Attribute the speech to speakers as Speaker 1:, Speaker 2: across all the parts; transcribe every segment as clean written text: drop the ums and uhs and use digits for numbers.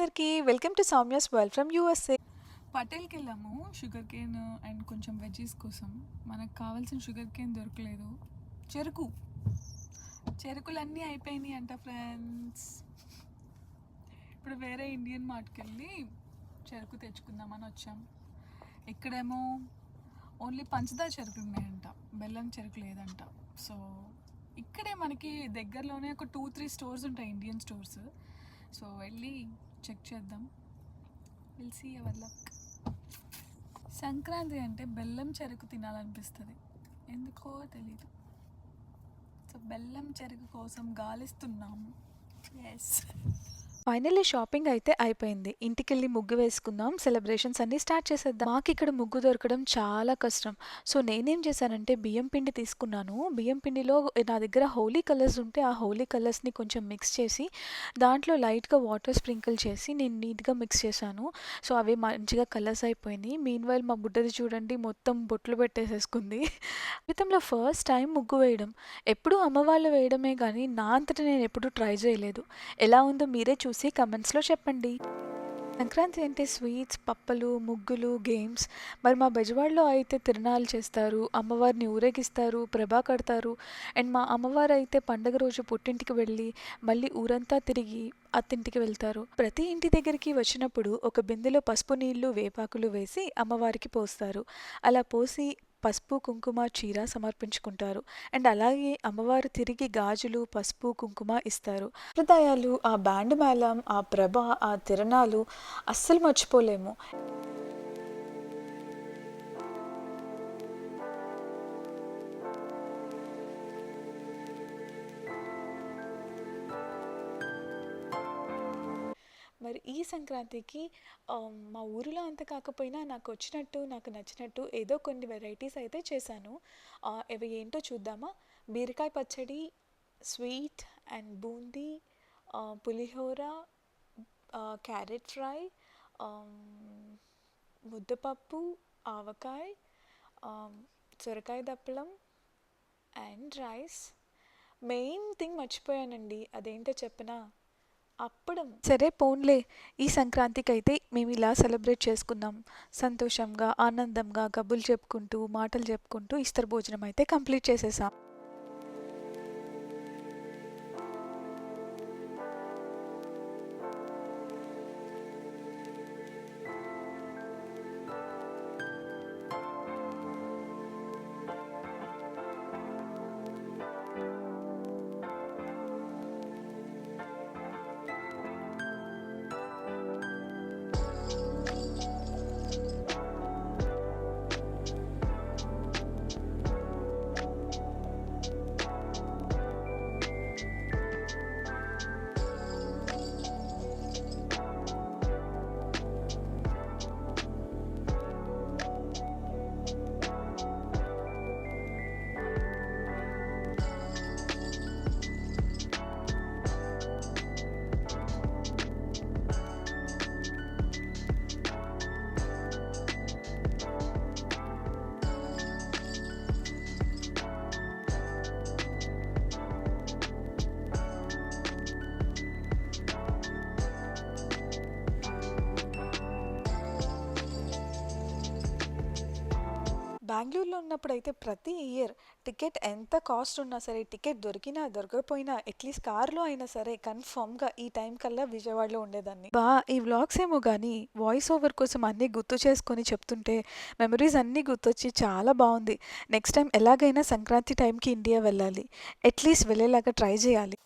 Speaker 1: అందరికీ welcome to Soumya's world from USA.
Speaker 2: పటేల్కి వెళ్ళాము షుగర్ కేన్ అండ్ కొంచెం వెజ్జీస్ కోసం. మనకు కావాల్సిన షుగర్ కేన్ దొరకలేదు. చెరుకులన్నీ అయిపోయినాయి అంట ఫ్రెండ్స్. ఇప్పుడు వేరే ఇండియన్ మార్ట్కి వెళ్ళి చెరుకు తెచ్చుకుందామని వచ్చాం. ఇక్కడేమో ఓన్లీ పంచదార చెరుకులు ఉన్నాయంట, బెల్లం చెరుకు లేదంట. సో ఇక్కడే మనకి దగ్గరలోనే ఒక 2-3 స్టోర్స్ ఉంటాయి, ఇండియన్ స్టోర్స్. సో వెళ్ళి చెక్ చేద్దాం. Will see our luck. Sankranti అంటే బెల్లం చెరుకు తినాలనిపిస్తుంది, ఎందుకో తెలీదు. సో బెల్లం చెరుకు కోసం గాలిస్తున్నాము. ఎస్,
Speaker 1: ఫైనల్లీ షాపింగ్ అయితే అయిపోయింది. ఇంటికెళ్ళి ముగ్గు వేసుకుందాం, సెలబ్రేషన్స్ అన్నీ స్టార్ట్ చేసేద్దాం. మాకు ఇక్కడ ముగ్గు దొరకడం చాలా కష్టం. సో నేనేం చేశానంటే బియ్యం పిండి తీసుకున్నాను. బియ్యం పిండిలో నా దగ్గర హోలీ కలర్స్ ఉంటే ఆ హోలీ కలర్స్ని కొంచెం మిక్స్ చేసి దాంట్లో లైట్గా వాటర్ స్ప్రింకిల్ చేసి నేను నీట్గా మిక్స్ చేశాను. సో అవి మంచిగా కలర్స్ అయిపోయినాయి. మీన్ వైల్ మా బుడ్డది చూడండి మొత్తం బొట్లు పెట్టేసేసుకుంది. జీవితంలో ఫస్ట్ టైం ముగ్గు వేయడం. ఎప్పుడూ అమ్మ వాళ్ళు వేయడమే కానీ నా అంతటా నేను ఎప్పుడూ ట్రై చేయలేదు. ఎలా ఉందో మీరే చూసి కమెంట్స్లో చెప్పండి. సంక్రాంతి అంటే స్వీట్స్, పప్పలు, ముగ్గులు, గేమ్స్. మరి మా బెజవాడలో అయితే తిరణాలు చేస్తారు, అమ్మవారిని ఊరేగిస్తారు, ప్రభా కడతారు. అండ్ మా అమ్మవారు అయితే పండగ రోజు పుట్టింటికి వెళ్ళి మళ్ళీ ఊరంతా తిరిగి అత్తింటికి వెళ్తారు. ప్రతి ఇంటి దగ్గరికి వచ్చినప్పుడు ఒక బిందెలో పసుపు నీళ్లు, వేపాకులు వేసి అమ్మవారికి పోస్తారు. అలా పోసి పసుపు, కుంకుమ, చీర సమర్పించుకుంటారు. అండ్ అలాగే అమ్మవారు తిరిగి గాజులు, పసుపు, కుంకుమ ఇస్తారు. సంప్రదాయాలు, ఆ బ్యాండ్ మేళం, ఆ ప్రభ, ఆ తిరణాలు అస్సలు మర్చిపోలేము. మరి ఈ సంక్రాంతికి మా ఊరిలో అంత కాకపోయినా నాకు వచ్చినట్టు, నాకు నచ్చినట్టు ఏదో కొన్ని వెరైటీస్ అయితే చేశాను. అవి ఏంటో చూద్దామా? బీరకాయ పచ్చడి, sweet and boondi, pulihora, carrot fry, ముద్దపప్పు, ఆవకాయ, సొరకాయ దప్పలం అండ్ రైస్. మెయిన్ థింగ్ మర్చిపోయానండి, అదేంటో చెప్పనా? అప్పడం. సరే పోన్లే, ఈ సంక్రాంతికి అయితే మేము ఇలా సెలబ్రేట్ చేసుకున్నాం. సంతోషంగా, ఆనందంగా కబుర్లు చెప్పుకుంటూ, మాటలు చెప్పుకుంటూ ఇస్తరు భోజనం అయితే కంప్లీట్ చేసేసాం. బెంగళూరులో ఉన్నప్పుడు అయితే ప్రతి ఇయర్ టికెట్ ఎంత కాస్ట్ ఉన్నా సరే, టికెట్ దొరికినా దొరకకపోయినా అట్లీస్ట్ కార్లో అయినా సరే కన్ఫర్మ్గా ఈ టైం కల్లా విజయవాడలో ఉండేదాన్ని. ఈ వ్లాగ్స్ ఏమో కానీ వాయిస్ ఓవర్ కోసం అన్నీ గుర్తు చేసుకొని చెప్తుంటే మెమరీస్ అన్నీ గుర్తొచ్చి చాలా బాగుంది. నెక్స్ట్ టైం ఎలాగైనా సంక్రాంతి టైంకి ఇండియా వెళ్ళాలి, అట్లీస్ట్ వెళ్ళేలాగా ట్రై చేయాలి.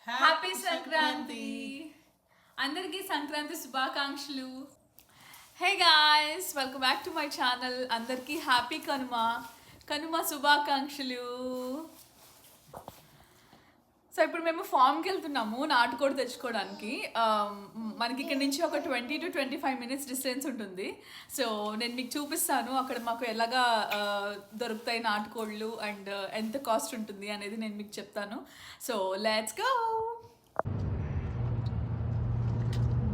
Speaker 2: హ్యాపీ సంక్రాంతి అందరికీ, సంక్రాంతి శుభాకాంక్షలు. Hey guys, welcome back to my channel. అందరికీ హ్యాపీ కనుమ శుభాకాంక్షలు. సో ఇప్పుడు మేము ఫామ్కి వెళ్తున్నాము నాటుకోడి తెచ్చుకోవడానికి. మనకి ఇక్కడ నుంచి ఒక 20 to 25 minutes డిస్టెన్స్ ఉంటుంది. సో నేను మీకు చూపిస్తాను అక్కడ మాకు ఎలాగా దొరుకుతాయి నాటుకోళ్ళు అండ్ ఎంత కాస్ట్ ఉంటుంది అనేది నేను మీకు చెప్తాను. So let's go.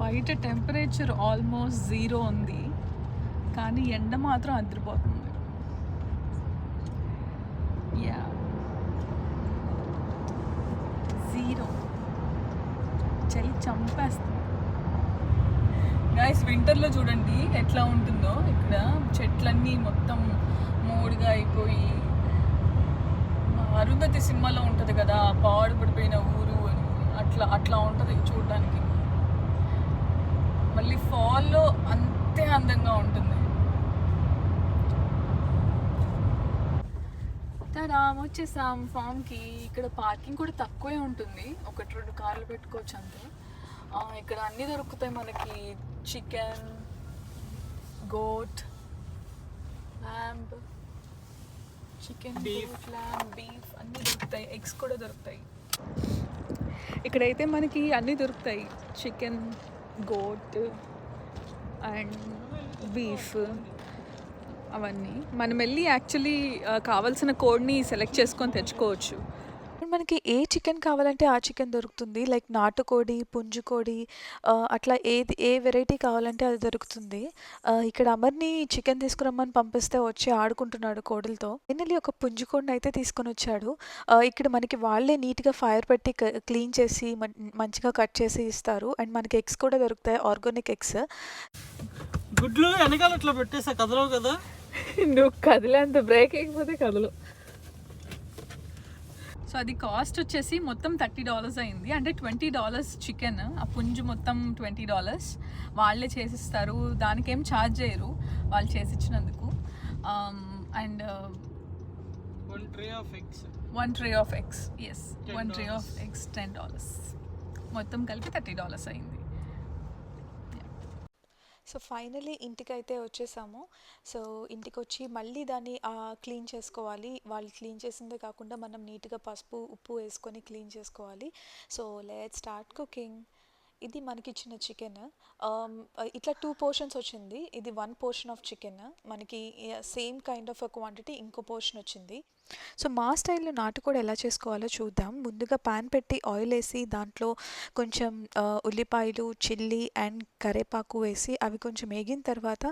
Speaker 2: బయట టెంపరేచర్ ఆల్మోస్ట్ 0 ఉంది, కానీ ఎండ మాత్రం అదిరిపోతుంది. యా, 0, చలి చంపేస్తుంది. గాయస్ వింటర్లో చూడండి ఎట్లా ఉంటుందో. ఇక్కడ చెట్లన్నీ మొత్తం మోడుగా అయిపోయి, అరుంధతి సినిమాలో ఉంటుంది కదా పాడు పడిపోయిన ఊరు అని, అట్లా ఉంటుంది చూడడానికి. మళ్ళీ ఫాల్లో అంతే అందంగా ఉంటుంది. వచ్చేసాం ఫామ్కి. ఇక్కడ పార్కింగ్ కూడా తక్కువే ఉంటుంది, 1-2 కార్లు పెట్టుకోవచ్చు అంతే. ఇక్కడ అన్నీ దొరుకుతాయి మనకి. Chicken, goat, lamb, chicken, goat, lamb, beef అన్నీ దొరుకుతాయి. ఎగ్స్ కూడా దొరుకుతాయి. ఇక్కడైతే మనకి అన్నీ దొరుకుతాయి, చికెన్, గోట్ అండ్ బీఫ్ అవన్నీ. మనం వెళ్ళి యాక్చువల్లీ కావాల్సిన కోడ్ని సెలెక్ట్ చేసుకొని తెచ్చుకోవచ్చు. మనకి ఏ చికెన్ కావాలంటే ఆ చికెన్ దొరుకుతుంది. లైక్ నాటుకోడి, పుంజుకోడి, అట్లా ఏ వెరైటీ కావాలంటే అది దొరుకుతుంది. ఇక్కడ అమర్ని చికెన్ తీసుకురమ్మని పంపిస్తే వచ్చి ఆడుకుంటున్నాడు కోడులతో. ఫైనల్లీ ఒక పుంజుకోడిని అయితే తీసుకొని వచ్చాడు. ఇక్కడ మనకి వాళ్ళే నీట్గా ఫైర్ పెట్టి క్లీన్ చేసి మంచిగా కట్ చేసి ఇస్తారు. అండ్ మనకి ఎగ్స్ కూడా దొరుకుతాయి, ఆర్గానిక్ ఎగ్స్.
Speaker 3: గుడ్లు వెనకాల అట్లా పెట్టేసా కదలవు కదా.
Speaker 2: నువ్వు కదిలేంత బ్రేక్ అయిపోతే కదలు. సో అది కాస్ట్ వచ్చేసి మొత్తం $30 అయింది. అంటే $20 చికెన్, ఆ పుంజు మొత్తం $20 వాళ్ళే చేసిస్తారు. దానికి ఏం ఛార్జ్ చేయరు వాళ్ళు చేసిచ్చినందుకు. And
Speaker 3: one tray of eggs
Speaker 2: yes, one tray of eggs $10. మొత్తం కలిపి $30 అయింది. సో ఫైనలీ ఇంటికైతే వచ్చేసాము. సో ఇంటికి వచ్చి మళ్ళీ దాన్ని క్లీన్ చేసుకోవాలి. వాళ్ళు క్లీన్ చేసిందే కాకుండా మనం నీట్గా పసుపు, ఉప్పు వేసుకొని క్లీన్ చేసుకోవాలి. So let's start cooking. ఇది మనకి ఇచ్చిన చికెన్. ఇట్లా 2 పోర్షన్స్ వచ్చింది. ఇది 1 పోర్షన్ ఆఫ్ చికెన్. మనకి సేమ్ కైండ్ ఆఫ్ క్వాంటిటీ ఇంకో పోర్షన్ వచ్చింది. సో మా స్టైల్లో నాటుకోడి ఎలా చేసుకోవాలో చూద్దాం. ముందుగా ప్యాన్ పెట్టి ఆయిల్ వేసి దాంట్లో కొంచెం ఉల్లిపాయలు, చిల్లీ అండ్ కరివేపాకు వేసి అవి కొంచెం వేగిన తర్వాత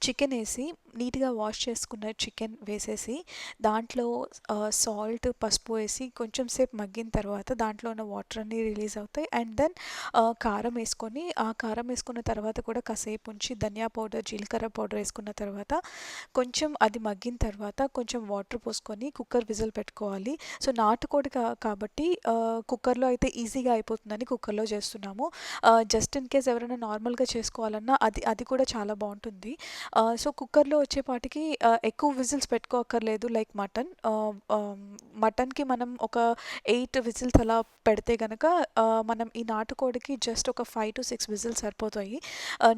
Speaker 2: చికెన్ వేసి నీట్గా వాష్ చేసుకున్న చికెన్ వేసేసి దాంట్లో సాల్ట్, పసుపు వేసి కొంచెం సేపు మగ్గిన తర్వాత దాంట్లో ఉన్న వాటర్ అన్నీ రిలీజ్ అవుతాయి. అండ్ దెన్ కారం వేసుకొని, ఆ కారం వేసుకున్న తర్వాత కూడా కాసేపు ఉంచి ధనియా పౌడర్, జీలకర్ర పౌడర్ వేసుకున్న తర్వాత కొంచెం అది మగ్గిన తర్వాత కొంచెం వాటర్ పోసుకొని కుక్కర్ విజిల్ పెట్టుకోవాలి. సో నాటుకోడి కాబట్టి కుక్కర్లో అయితే ఈజీగా అయిపోతుందని కుక్కర్లో చేస్తున్నాము. జస్ట్ ఇన్ కేస్ ఎవరైనా నార్మల్గా చేసుకోవాలన్నా అది కూడా చాలా బాగుంటుంది. సో కుక్కర్లో వచ్చేపాటికి ఎక్కువ విజిల్స్ పెట్టుకోక్కర్లేదు. లైక్ మటన్కి మనం ఒక 8 విజిల్స్ అలా పెడితే కనుక మనం ఈ నాటుకోడికి జస్ట్ ఒక 5 to 6 విజిల్స్ సరిపోతాయి,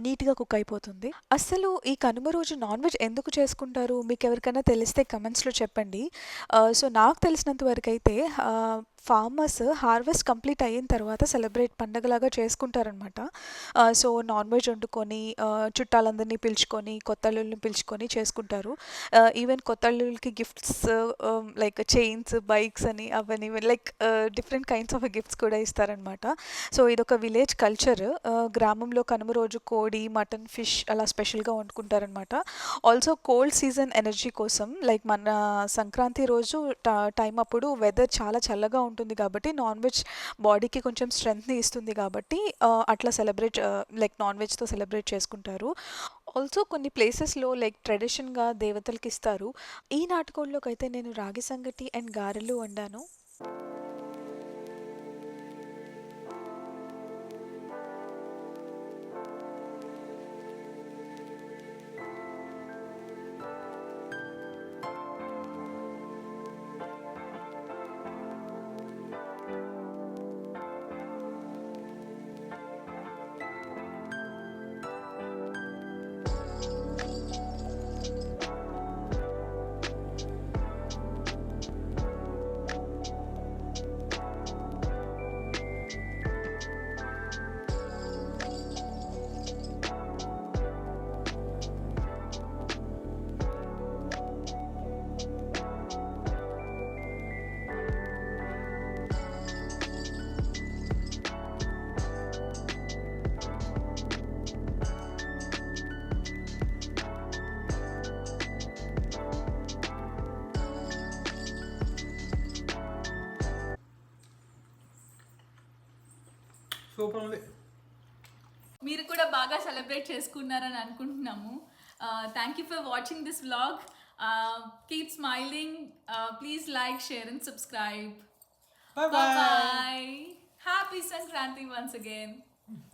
Speaker 2: నీట్గా కుక్ అయిపోతుంది. అసలు ఈ కనుమ రోజు నాన్ వెజ్ ఎందుకు చేసుకుంటారు? మీకు ఎవరికైనా తెలిస్తే కమెంట్స్లో చెప్పండి. సో నాకు తెలిసినంత వరకు అయితే ఫార్మర్స్ హార్వెస్ట్ కంప్లీట్ అయిన తర్వాత సెలబ్రేట్ పండగలాగా చేసుకుంటారనమాట. సో నాన్ వెజ్ వండుకొని చుట్టాలందరినీ పిలుచుకొని, కొత్తల్లుల్ని పిలుచుకొని చేసుకుంటారు. ఈవెన్ కొత్తల్లులకి గిఫ్ట్స్ లైక్ చైన్స్, బైక్స్ అని అవన్నీ like different kinds of gifts కూడా ఇస్తారనమాట. సో ఇదొక విలేజ్ కల్చర్. గ్రామంలో కనుమ రోజు కోడి, మటన్, ఫిష్ అలా స్పెషల్గా వండుకుంటారనమాట. ఆల్సో కోల్డ్ సీజన్ ఎనర్జీ కోసం, లైక్ మన సంక్రాంతి రోజు టైం అప్పుడు వెదర్ చాలా చల్లగా ఉంటుంది కాబట్టి నాన్ వెజ్ బాడీకి కొంచెం స్ట్రెంగ్త్ని ఇస్తుంది కాబట్టి అట్లా లైక్ నాన్ వెజ్తో సెలబ్రేట్ చేసుకుంటారు. ఆల్సో కొన్ని ప్లేసెస్లో లైక్ ట్రెడిషన్గా దేవతలకి ఇస్తారు. ఈ నాటుకోళ్ళలోకి అయితే నేను రాగి సంగటి అండ్ గారెలు వండాను.
Speaker 3: సూపర్ ఉంది.
Speaker 2: మీరు కూడా కూడా బాగా సెలబ్రేట్ చేసుకున్నారని అనుకుంటున్నాము. Thank you for watching this vlog. Keep smiling. Please like, share and subscribe.
Speaker 3: Bye bye.
Speaker 2: Bye. Happy Sankranti once again.